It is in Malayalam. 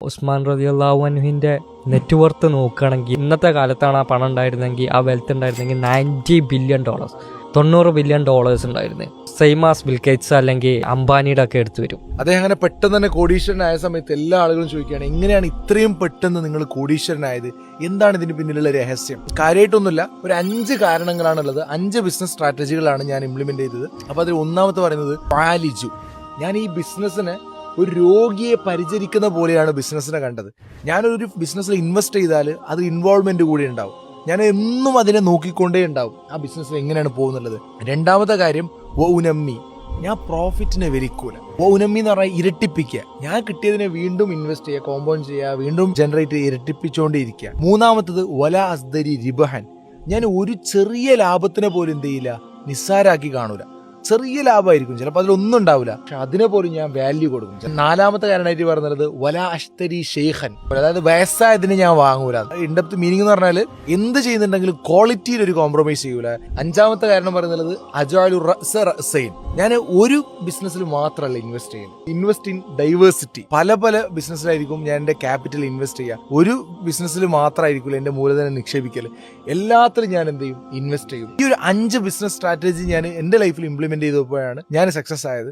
ഉസ്മാൻ റളിയല്ലാഹു അൻഹുവിൻ്റെ നെറ്റ്വർത്ത് നോക്കുകയാണെങ്കിൽ ഇന്നത്തെ കാലത്താണ് ആ പണം ഉണ്ടായിരുന്നെങ്കിൽ, ആ വെൽത്ത് ഉണ്ടായിരുന്നെങ്കിൽ $90 ബില്യൺ, $90 ബില്യൺ ഉണ്ടായിരുന്നു. സെയ്മാസ് ബിൽഗേറ്റ്സ് അല്ലെങ്കിൽ അംബാനിയുടെ ഒക്കെ എടുത്തു വരും. അദ്ദേഹം അങ്ങനെ പെട്ടെന്ന് തന്നെ കോടീശ്വരനായ സമയത്ത് എല്ലാ ആളുകളും ചോദിക്കുകയാണ്, എങ്ങനെയാണ് ഇത്രയും പെട്ടെന്ന് നിങ്ങൾ കോടീശ്വരനായത്, എന്താണ് ഇതിന് പിന്നിലുള്ള രഹസ്യം? കാര്യമായിട്ടൊന്നുമില്ല, ഒരു 5 കാരണങ്ങളാണുള്ളത്. 5 ബിസിനസ് സ്ട്രാറ്റജികളാണ് ഞാൻ ഇംപ്ലിമെന്റ് ചെയ്തത്. അപ്പൊ അതിൽ ഒന്നാമത്തെ പറയുന്നത് പാലിജു. ഞാൻ ഈ ബിസിനസ്സിനെ ഒരു രോഗിയെ പരിചരിക്കുന്ന പോലെയാണ് ബിസിനസ്സിനെ കണ്ടത്. ഞാനൊരു ബിസിനസ്സിൽ ഇൻവെസ്റ്റ് ചെയ്താൽ അത് ഇൻവോൾവ്മെന്റ് കൂടി ഉണ്ടാവും. ഞാൻ എന്നും അതിനെ നോക്കിക്കൊണ്ടേ ഉണ്ടാവും, ആ ബിസിനസ്സിൽ എങ്ങനെയാണ് പോകുന്നുള്ളത്. രണ്ടാമത്തെ കാര്യം വൗനമ്മി. ഞാൻ പ്രോഫിറ്റിനെ വരിക്കൂല. വൗനമ്മി എന്ന് പറഞ്ഞാൽ ഇരട്ടിപ്പിക്കുക. ഞാൻ കിട്ടിയതിനെ വീണ്ടും ഇൻവെസ്റ്റ് ചെയ്യുക, കോമ്പൗണ്ട് ചെയ്യുക, വീണ്ടും ജനറേറ്റ് ഇരട്ടിപ്പിച്ചുകൊണ്ടേയിരിക്കുക. മൂന്നാമത്തത് വല അസ്ദരി റിബഹൻ. ഞാൻ ഒരു ചെറിയ ലാഭത്തിനെ പോലും എന്ത് ചെയ്യില്ല, നിസ്സാരാക്കി കാണൂല. ചെറിയ ലാഭമായിരിക്കും, ചിലപ്പോൾ അതിലൊന്നും ഉണ്ടാവില്ല, പക്ഷെ അതിനെ പോലും ഞാൻ വാല്യൂ കൊടുക്കും. നാലാമത്തെ കാരണമായിട്ട് പറയുന്നത് വല അഷ്തരി ഷെയ്ഖൻ, അതായത് വയസ്സായതിന് ഞാൻ വാങ്ങൂല. ഇൻഡെപ്ത് മീനിങ് എന്ന് പറഞ്ഞാൽ എന്ത് ചെയ്യുന്നുണ്ടെങ്കിലും ക്വാളിറ്റിയിൽ ഒരു കോംപ്രമൈസ് ചെയ്യൂല. അഞ്ചാമത്തെ കാരണം പറയുന്നത് അജാലു റസൈൻ. ഞാൻ ഒരു ബിസിനസ്സിൽ മാത്രമല്ല ഇൻവെസ്റ്റ് ചെയ്യുന്നത്, ഇൻവെസ്റ്റ് ഇൻ ഡൈവേഴ്സിറ്റി. പല ബിസിനസ്സിലായിരിക്കും ഞാൻ എൻ്റെ ക്യാപിറ്റൽ ഇൻവെസ്റ്റ് ചെയ്യുക. ഒരു ബിസിനസ്സിൽ മാത്രമായിരിക്കില്ല എൻ്റെ മൂലധനം നിക്ഷേപിക്കൽ. എല്ലാത്തിലും ഞാൻ എന്ത് ചെയ്യും, ഇൻവെസ്റ്റ് ചെയ്യും. ഈ ഒരു 5 ബിസിനസ് സ്ട്രാറ്റജി ഞാൻ എൻ്റെ ലൈഫിൽ ഇംപ്ലിമെന്റ് ചെയ്തപ്പോഴാണ് ഞാൻ സക്സസ് ആയത്.